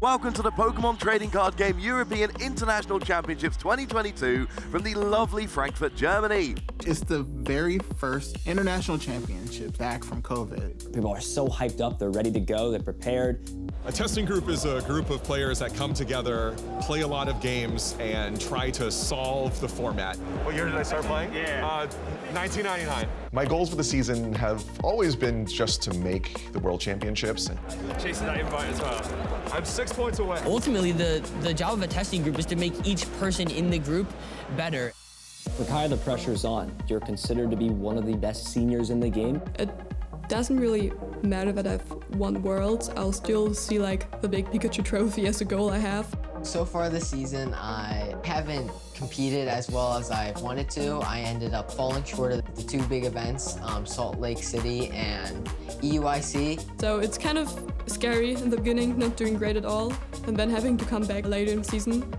Welcome to the Pokemon Trading Card Game European International Championships 2022 from the lovely Frankfurt, Germany. It's the very first international championship back from COVID. People are so hyped up, they're ready to go, they're prepared. A testing group is a group of players that come together, play a lot of games, and try to solve the format. What year did I start playing? 1999. My goals for the season have always been just to make the World Championships. Chasing that invite as well. I'm 6 points away. Ultimately, the job of a testing group is to make each person in the group better. For Kaya, the pressure's on. You're considered to be one of the best seniors in the game. It doesn't really matter that I've won Worlds. I'll still see like the big Pikachu trophy as a goal I have. So far this season, I haven't competed as well as I wanted to. I ended up falling short of the two big events, Salt Lake City and EUIC. So it's kind of scary in the beginning, not doing great at all, and then having to come back later in the season.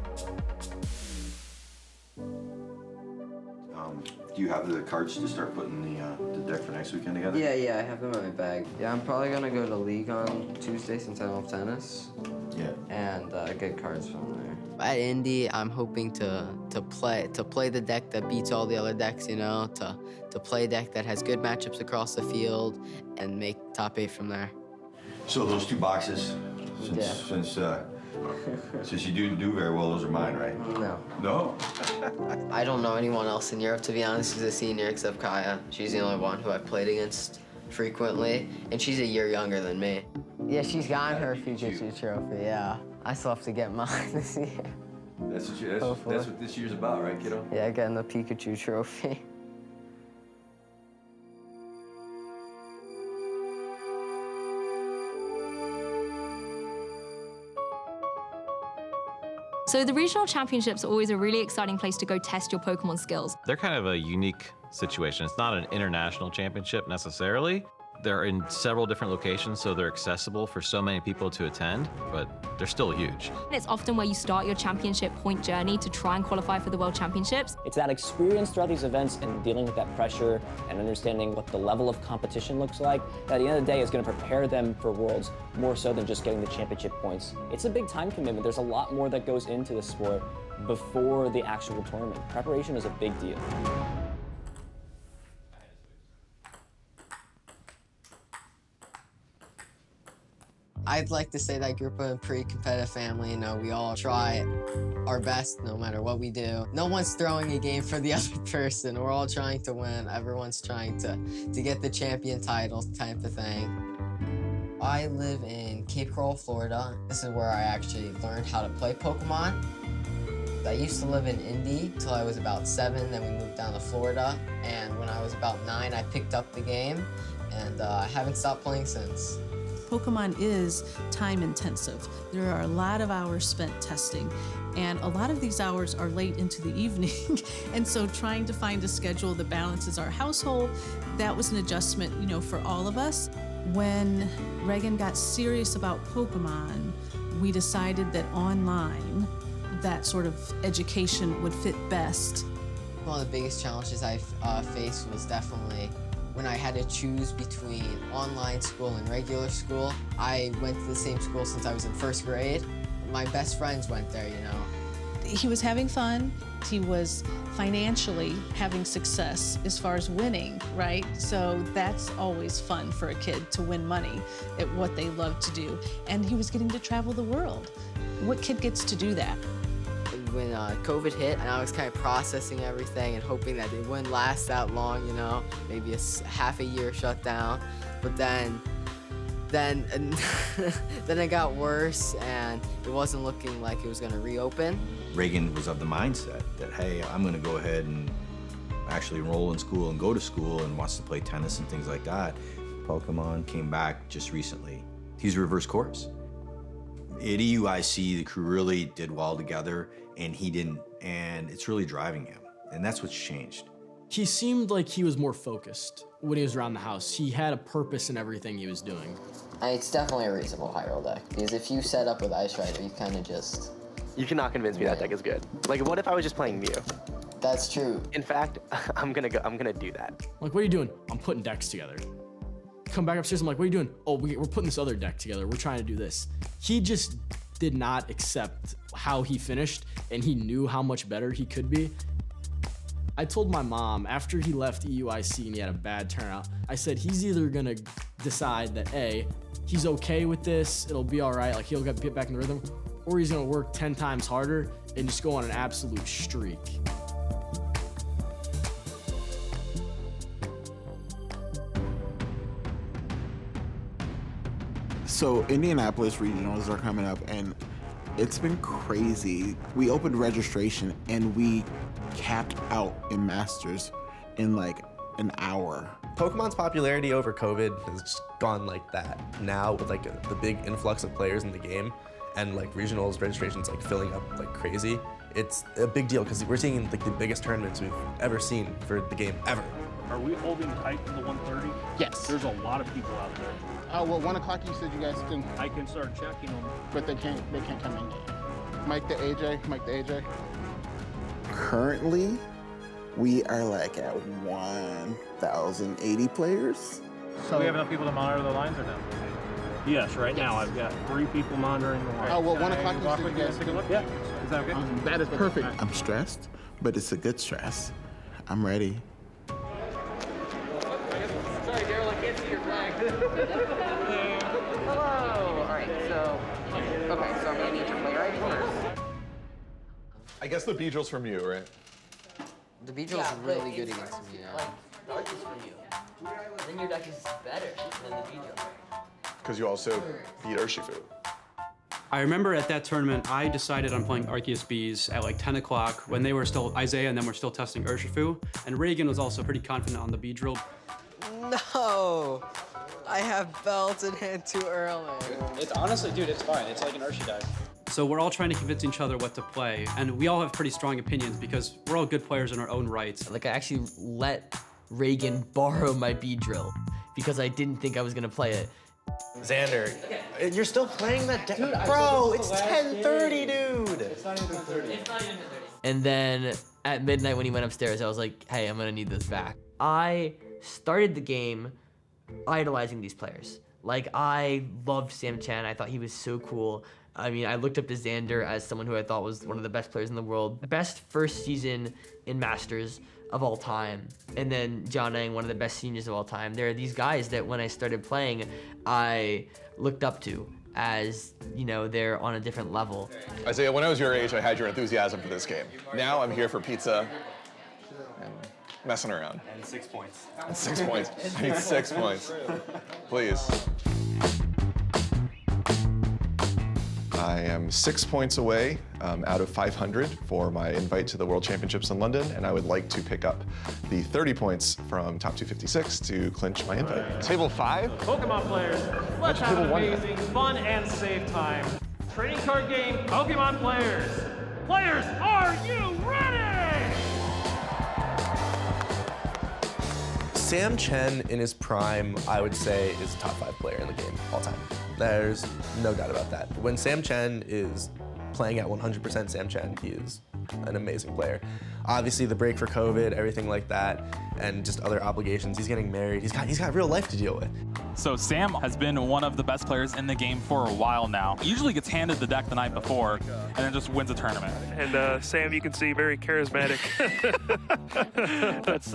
Do you have the cards to start putting the deck for next weekend together? Yeah, I have them in my bag. Yeah, I'm probably gonna go to League on Tuesday since I don't have tennis. Yeah. And get cards from there. At Indy, I'm hoping to play the deck that beats all the other decks, you know, to play a deck that has good matchups across the field and make top 8 from there. So those two boxes, since you do very well, those are mine, right? No. No? I don't know anyone else in Europe, to be honest, who's a senior except Kaya. She's the only one who I've played against frequently, and she's a year younger than me. Yeah, she's gotten her Pikachu trophy, yeah. I still have to get mine this year. That's what this year's about, right, kiddo? Yeah, getting the Pikachu trophy. So the regional championships are always a really exciting place to go test your Pokemon skills. They're kind of a unique situation. It's not an international championship necessarily. They're in several different locations, so they're accessible for so many people to attend, but they're still huge. It's often where you start your championship point journey to try and qualify for the World Championships. It's that experience throughout these events and dealing with that pressure and understanding what the level of competition looks like, that at the end of the day is going to prepare them for Worlds more so than just getting the championship points. It's a big time commitment. There's a lot more that goes into the sport before the actual tournament. Preparation is a big deal. I'd like to say that group of a pretty competitive family. You know, we all try our best no matter what we do. No one's throwing a game for the other person. We're all trying to win. Everyone's trying to get the champion title type of thing. I live in Cape Coral, Florida. This is where I actually learned how to play Pokemon. I used to live in Indy until I was about 7, then we moved down to Florida. And when I was about 9, I picked up the game, and I haven't stopped playing since. Pokemon is time intensive. There are a lot of hours spent testing, and a lot of these hours are late into the evening. And so trying to find a schedule that balances our household, that was an adjustment, you know, for all of us. When Reagan got serious about Pokemon, we decided that online, that sort of education would fit best. One of the biggest challenges I faced was definitely when I had to choose between online school and regular school. I went to the same school since I was in 1st grade. My best friends went there, you know. He was having fun. He was financially having success as far as winning, right? So that's always fun for a kid, to win money at what they love to do. And he was getting to travel the world. What kid gets to do that? When COVID hit, and I was kind of processing everything and hoping that it wouldn't last that long, you know, maybe half a year shutdown. But then it got worse, and it wasn't looking like it was going to reopen. Reagan was of the mindset that, hey, I'm going to go ahead and actually enroll in school and go to school, and wants to play tennis and things like that. Pokemon came back just recently. He's reverse course. At EUIC, the crew really did well together, and he didn't, and it's really driving him, and that's what's changed. He seemed like he was more focused when he was around the house. He had a purpose in everything he was doing. It's definitely a reasonable high roll deck, because if you set up with Ice Rider, you kind of just... You cannot convince me that deck is good. Like, what if I was just playing Mew? That's true. In fact, I'm gonna do that. Like, what are you doing? I'm putting decks together. Come back upstairs, I'm like, what are you doing? Oh, we're putting this other deck together. We're trying to do this. He just did not accept how he finished, and he knew how much better he could be. I told my mom after he left EUIC and he had a bad turnout, I said he's either gonna decide that A, he's okay with this, it'll be all right, like he'll get back in the rhythm, or he's gonna work 10 times harder and just go on an absolute streak. So Indianapolis regionals are coming up, and it's been crazy. We opened registration and we capped out in Masters in like an hour. Pokemon's popularity over COVID has just gone like that. Now with like the big influx of players in the game and like regionals registrations like filling up like crazy, it's a big deal because we're seeing like the biggest tournaments we've ever seen for the game ever. Are we holding tight to the 130? Yes. There's a lot of people out there. Oh, well, 1 o'clock you said you guys can. I can start checking them. But they can't come in yet. Mike the AJ. Currently, we are like at 1,080 players. So we have enough people to monitor the lines or no? Yes, right now I've got 3 people monitoring the lines. Oh, well, 1 o'clock you said you guys take a look? Yeah. Is that okay? That is perfect. I'm stressed, but it's a good stress. I'm ready. Sorry, Daryl, I can't see your flag. Hello. All right, so I'm gonna need your player ID first. I guess the Beedrill's from you, right? The Beedrill's really good against me now. Dark is from you. Then your deck is better than the Beedrill. Because you also beat Urshifu. I remember at that tournament, I decided on playing Arceus Bees at like 10 o'clock when they were still Isaiah and then we're still testing Urshifu. And Reagan was also pretty confident on the Beedrill. No! I have Belt in hand too early. It's honestly, dude, it's fine. It's like an Urshi deck. So we're all trying to convince each other what to play. And we all have pretty strong opinions because we're all good players in our own rights. Like I actually let Reagan borrow my Beedrill because I didn't think I was gonna play it. Xander, you're still playing that deck? Bro, it's 10:30, dude! It's not even 10:30. And then at midnight when he went upstairs, I was like, hey, I'm gonna need this back. I started the game idolizing these players. Like, I loved Sam Chen. I thought he was so cool. I mean, I looked up to Xander as someone who I thought was one of the best players in the world. The best first season in Masters of all time. And then John Ng, one of the best seniors of all time. There are these guys that when I started playing, I looked up to as, you know, they're on a different level. Isaiah, when I was your age, I had your enthusiasm for this game. Now I'm here for pizza and messing around. And 6 points. And 6 points. I need 6 points. Please. I am 6 points away out of 500 for my invite to the World Championships in London, and I would like to pick up the 30 points from top 256 to clinch my invite. Table 5? Pokemon players, let's have an amazing, fun, and safe time. Trading card game, Pokemon players. Players, are you ready? Sam Chen in his prime, I would say, is a top 5 player in the game all time. There's no doubt about that. When Sam Chen is playing at 100% Sam Chen, he is an amazing player. Obviously, the break for COVID, everything like that, and just other obligations. He's getting married. He's got real life to deal with. So Sam has been one of the best players in the game for a while now. He usually gets handed the deck the night before and then just wins a tournament. And Sam, you can see, very charismatic. That's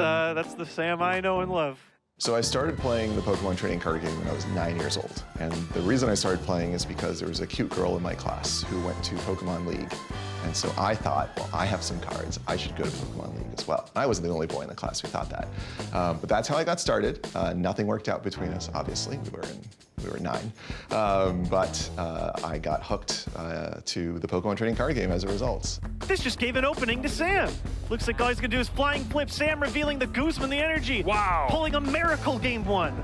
the Sam I know and love. So I started playing the Pokemon trading card game when I was 9 years old. And the reason I started playing is because there was a cute girl in my class who went to Pokemon League. And so I thought, well, I have some cards. I should go to Pokemon League as well. And I wasn't the only boy in the class who thought that. But that's how I got started. Nothing worked out between us, obviously. We were 9. But I got hooked to the Pokemon trading card game as a result. This just gave an opening to Sam. Looks like all he's gonna do is flying flip Sam, revealing the Guzman, the energy. Wow. Pulling a miracle game 1.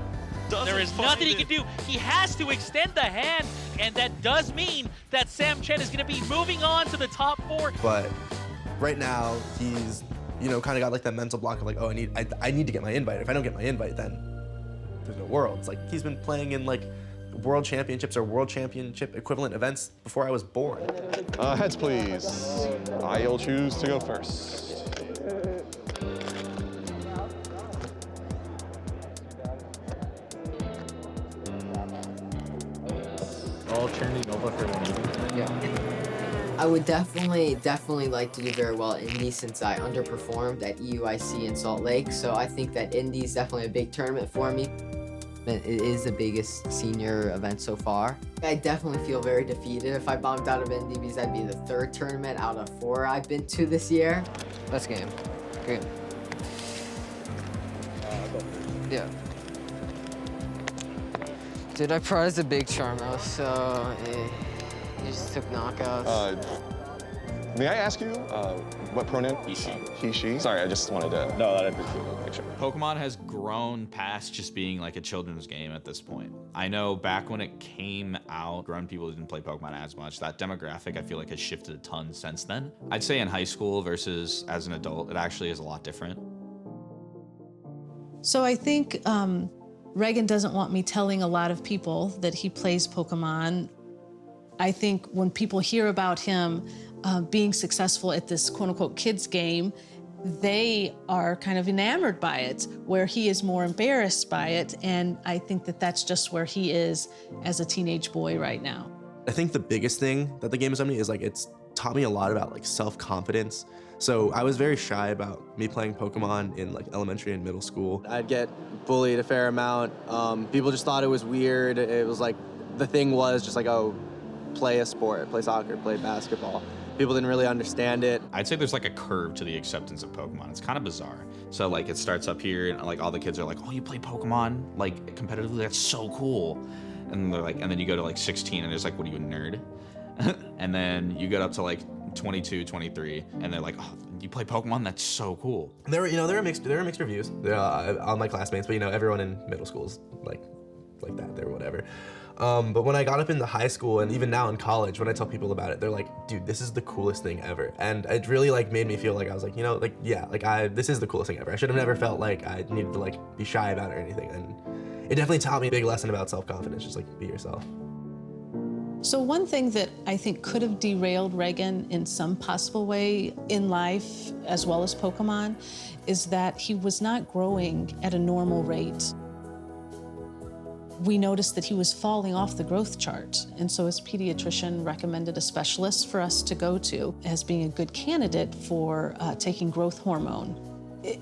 There is nothing he can do. He has to extend the hand, and that does mean that Sam Chen is going to be moving on to the top 4. But right now, he's, you know, kind of got like that mental block of like, oh, I need to get my invite. If I don't get my invite, then there's no Worlds. Like, he's been playing in like World Championships or World Championship equivalent events before I was born. Heads, please. I'll choose to go first. all cheering Nova for the Navy? Yeah. I would definitely like to do very well at Indy since I underperformed at EUIC in Salt Lake. So I think that Indy is definitely a big tournament for me. It is the biggest senior event so far. I definitely feel very defeated if I bombed out of Indy because that'd be the 3rd tournament out of 4 I've been to this year. Let's game. Great. Yeah. Dude, I prized a big Charmo, so you just took knockouts. May I ask you what pronoun? He, she. He, she? Sorry, I just wanted to... No, that appreciate it. Picture. Pokemon has grown past just being like a children's game at this point. I know back when it came out, grown people didn't play Pokemon as much. That demographic, I feel like, has shifted a ton since then. I'd say in high school versus as an adult, it actually is a lot different. So I think Reagan doesn't want me telling a lot of people that he plays Pokemon. I think when people hear about him being successful at this quote-unquote kids game, they are kind of enamored by it, where he is more embarrassed by it. And I think that that's just where he is as a teenage boy right now. I think the biggest thing that the game has done me is like it's taught me a lot about like self-confidence. So I was very shy about me playing Pokemon in like elementary and middle school. I'd get bullied a fair amount. People just thought it was weird. It was like, the thing was just like, oh, play a sport, play soccer, play basketball. People didn't really understand it. I'd say there's like a curve to the acceptance of Pokemon. It's kind of bizarre. So like it starts up here and like all the kids are like, oh, you play Pokemon like competitively? That's so cool. And they're like, and then you go to like 16 and it's like, what are you, a nerd? And then you get up to like 22, 23, and they're like, oh, you play Pokemon? That's so cool. There were mixed reviews on my classmates, but everyone in middle schools like that, they're whatever. But when I got up into high school and even now in college, when I tell people about it, they're like, dude, this is the coolest thing ever. And it really like made me feel like I was like, this is the coolest thing ever. I should have never felt like I needed to like be shy about it or anything. And it definitely taught me a big lesson about self-confidence, just like be yourself. So one thing that I think could have derailed Reagan in some possible way in life, as well as Pokemon, is that he was not growing at a normal rate. We noticed that he was falling off the growth chart, and so his pediatrician recommended a specialist for us to go to as being a good candidate for taking growth hormone.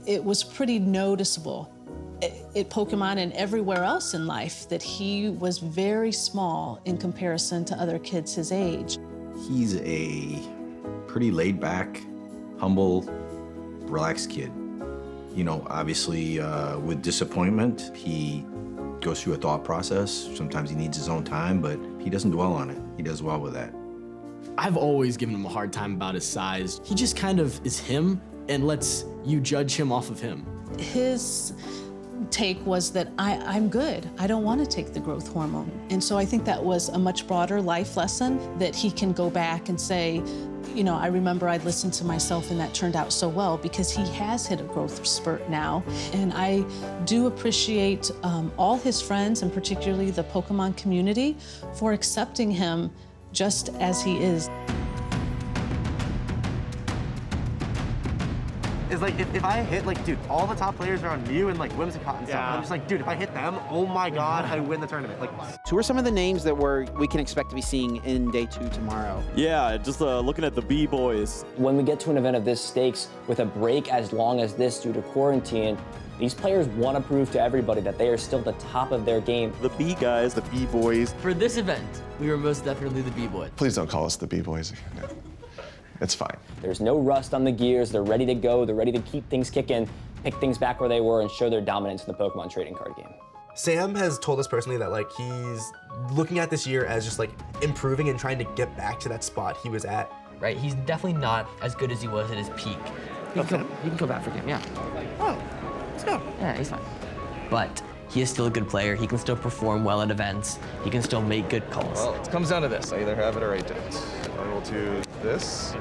It was pretty noticeable at Pokemon and everywhere else in life that he was very small in comparison to other kids his age. He's a pretty laid back, humble, relaxed kid. You know, obviously with disappointment, he goes through a thought process. Sometimes he needs his own time, but he doesn't dwell on it. He does well with that. I've always given him a hard time about his size. He just kind of is him and lets you judge him off of him. His take was that I'm good. I don't want to take the growth hormone. And so I think that was a much broader life lesson that he can go back and say, you know, I remember I'd listened to myself and that turned out so well, because he has hit a growth spurt now. And I do appreciate all his friends, and particularly the Pokemon community, for accepting him just as he is. Is like, if I hit, like, dude, all the top players are on Mew and like Whimsicott and stuff. Yeah. I'm just like, dude, if I hit them, oh my God, I win the tournament. Like, So who are some of the names that we can expect to be seeing in day 2 tomorrow? Yeah, just looking at the B-boys. When we get to an event of this stakes with a break as long as this due to quarantine, these players want to prove to everybody that they are still the top of their game. The B guys, the B-boys. For this event, we were most definitely the B-boys. Please don't call us the B-boys. No. It's fine. There's no rust on the gears. They're ready to go. They're ready to keep things kicking, pick things back where they were, and show their dominance in the Pokemon trading card game. Sam has told us personally that like he's looking at this year as just like improving and trying to get back to that spot he was at. Right, he's definitely not as good as he was at his peak. He can come back for game, yeah. Oh, let's go. Yeah, he's fine. But he is still a good player. He can still perform well at events. He can still make good calls. Well, it comes down to this. I either have it or I don't. I will do this.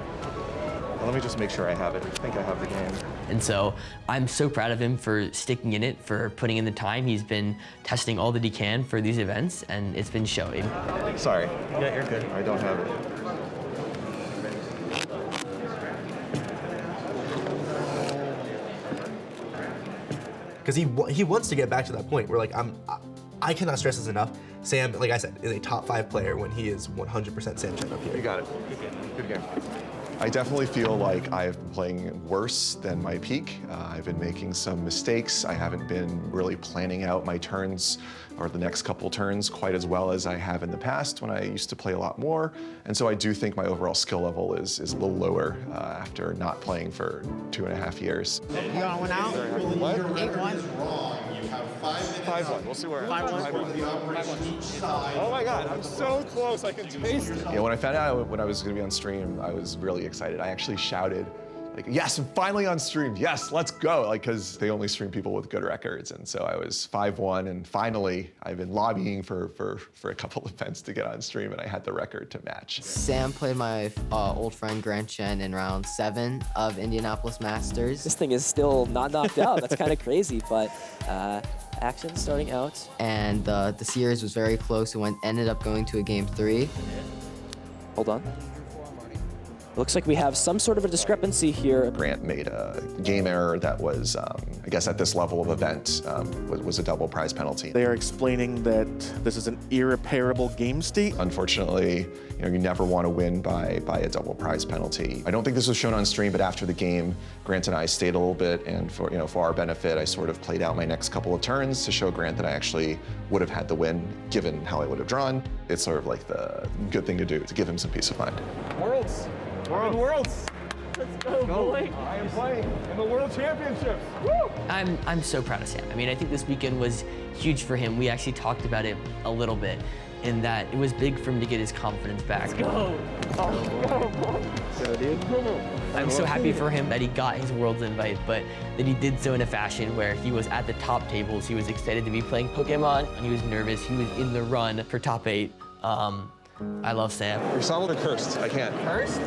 Let me just make sure I have it. I think I have the game. And so I'm so proud of him for sticking in it, for putting in the time. He's been testing all that he can for these events, and it's been showing. Sorry. Yeah, you're good. I don't have it. Because he wants to get back to that point where like I cannot stress this enough. Sam, like I said, is a top 5 player when he is 100% Sam Chen up here. You got it. Good game. I definitely feel like I've been playing worse than my peak. I've been making some mistakes. I haven't been really planning out my turns or the next couple turns quite as well as I have in the past when I used to play a lot more. And so I do think my overall skill level is a little lower after not playing for 2.5 years. You want one out? What? 8-1. 5-1. We'll see where 5-1. Oh my God, I'm so close. I can taste it. Yeah, when I found out when I was going to be on stream, I was really excited. I actually shouted, like, yes, I'm finally on stream. Yes, let's go. Like, because they only stream people with good records. And so I was 5-1, and finally, I've been lobbying for a couple of events to get on stream, and I had the record to match. Sam played my old friend Grant Chen in round 7 of Indianapolis Masters. This thing is still not knocked out. That's kind of crazy, but action starting out. And the series was very close. It ended up going to a game 3. Hold on. Looks like we have some sort of a discrepancy here. Grant made a game error that was, I guess at this level of event, was a double prize penalty. They are explaining that this is an irreparable game state. Unfortunately, you never want to win by a double prize penalty. I don't think this was shown on stream, but after the game, Grant and I stayed a little bit, and for our benefit, I sort of played out my next couple of turns to show Grant that I actually would have had the win, given how I would have drawn. It's sort of like the good thing to do to give him some peace of mind. Worlds. Worlds. Let's go, boy. I am playing in the World Championships. Woo! I'm so proud of Sam. I mean, I think this weekend was huge for him. We actually talked about it a little bit, in that it was big for him to get his confidence back. Let's go. Go, boy. So, dude, I'm so happy for him that he got his Worlds invite, but that he did so in a fashion where he was at the top tables. He was excited to be playing Pokemon, and he was nervous. He was in the run for top 8. I love Sam. You're solid or cursed? I can't. Cursed?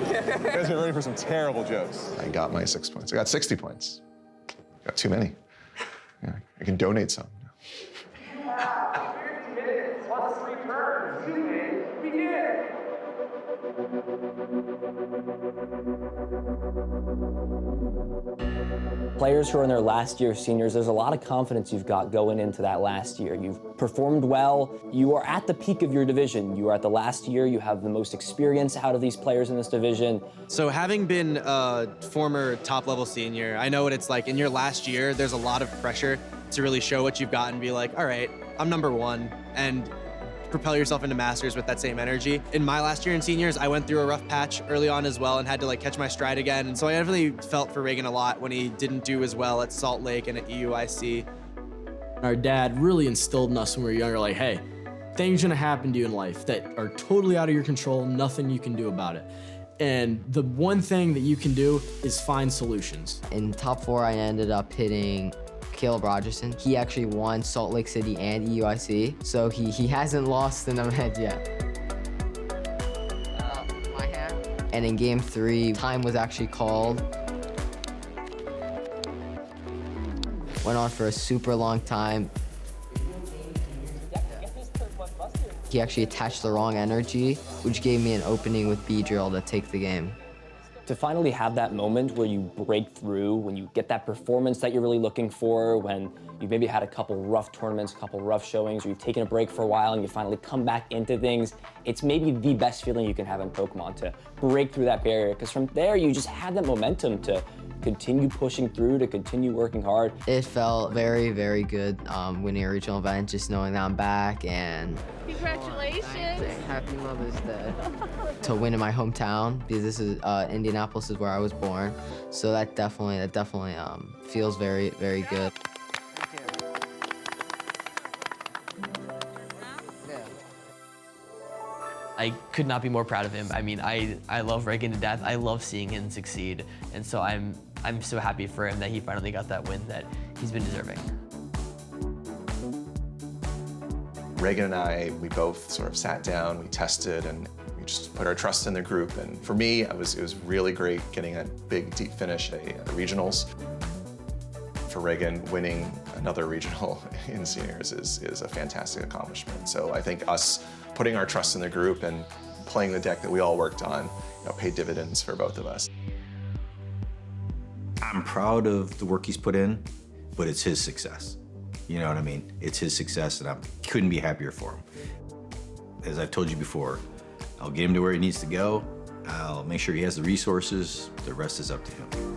You guys been ready for some terrible jokes. I got my 6 points. I got 60 points. Got too many. Yeah, I can donate some. 50 minutes plus 3 turns. Begin. Players who are in their last year seniors, there's a lot of confidence you've got going into that last year. You've performed well. You are at the peak of your division. You are at the last year. You have the most experience out of these players in this division. So having been a former top-level senior, I know what it's like. In your last year, there's a lot of pressure to really show what you've got and be like, all right, I'm number 1, and propel yourself into Masters with that same energy. In my last year in seniors, I went through a rough patch early on as well and had to catch my stride again. And so I definitely felt for Reagan a lot when he didn't do as well at Salt Lake and at EUIC. Our dad really instilled in us when we were younger, like, hey, things gonna happen to you in life that are totally out of your control, nothing you can do about it. And the one thing that you can do is find solutions. In top 4, I ended up hitting Caleb Rogerson. He actually won Salt Lake City and EUIC, so he hasn't lost in the med yet. My hand. And in game 3, time was actually called. Went on for a super long time. He actually attached the wrong energy, which gave me an opening with B-Drill to take the game. To finally have that moment where you break through, when you get that performance that you're really looking for, when you've maybe had a couple rough tournaments, a couple rough showings, or you've taken a break for a while and you finally come back into things, it's maybe the best feeling you can have in Pokemon, to break through that barrier, because from there you just have that momentum to continue pushing through, to continue working hard. It felt very, very good winning a regional event, just knowing that I'm back, and congratulations. Happy Mother's Day. To win in my hometown, because this is Indianapolis is where I was born, so that definitely feels very, very good. I could not be more proud of him. I mean, I love Reagan to death. I love seeing him succeed, and so I'm so happy for him that he finally got that win that he's been deserving. Reagan and I, we both sort of sat down, we tested, and we just put our trust in the group. And for me, it was really great getting a big, deep finish at the regionals. For Reagan, winning another regional in seniors is a fantastic accomplishment. So I think us putting our trust in the group and playing the deck that we all worked on, paid dividends for both of us. I'm proud of the work he's put in, but it's his success. You know what I mean? It's his success, and I couldn't be happier for him. As I've told you before, I'll get him to where he needs to go. I'll make sure he has the resources. The rest is up to him.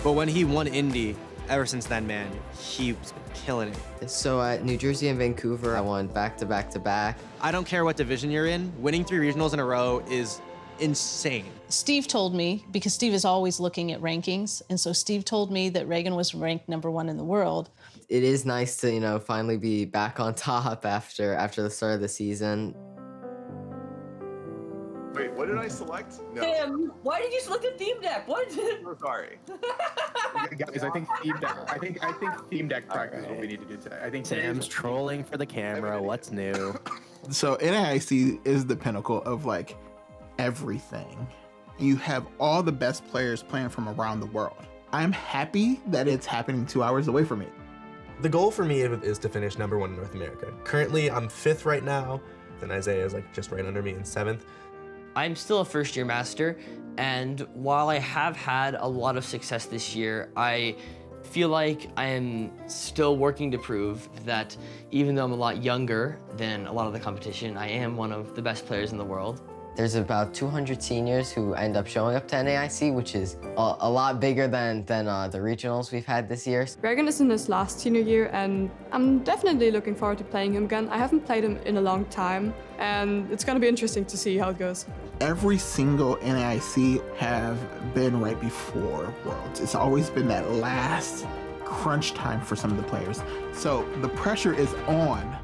But when he won Indy, ever since then, man, he's been killing it. So at New Jersey and Vancouver, I won back-to-back-to-back. I don't care what division you're in, winning 3 regionals in a row is insane. Steve told me, because Steve is always looking at rankings, and so Steve told me that Reagan was ranked #1 in the world. It is nice to, you know, finally be back on top after the start of the season. Wait, what did I select? No. Sam, why did you select a theme deck? What? I'm sorry. Guys, I think theme deck. I think theme deck practice is what we need to do today. I think Sam's trolling for the camera. What's new? So NAIC is the pinnacle of like everything. You have all the best players playing from around the world. I'm happy that it's happening 2 hours away from me. The goal for me is to finish #1 in North America. Currently, I'm 5th right now, and Isaiah is like just right under me in 7th. I'm still a first-year master, and while I have had a lot of success this year, I feel like I am still working to prove that even though I'm a lot younger than a lot of the competition, I am one of the best players in the world. There's about 200 seniors who end up showing up to NAIC, which is a lot bigger than the regionals we've had this year. Reagan is in his last senior year, and I'm definitely looking forward to playing him again. I haven't played him in a long time, and it's going to be interesting to see how it goes. Every single NAIC have been right before Worlds. It's always been that last crunch time for some of the players. So the pressure is on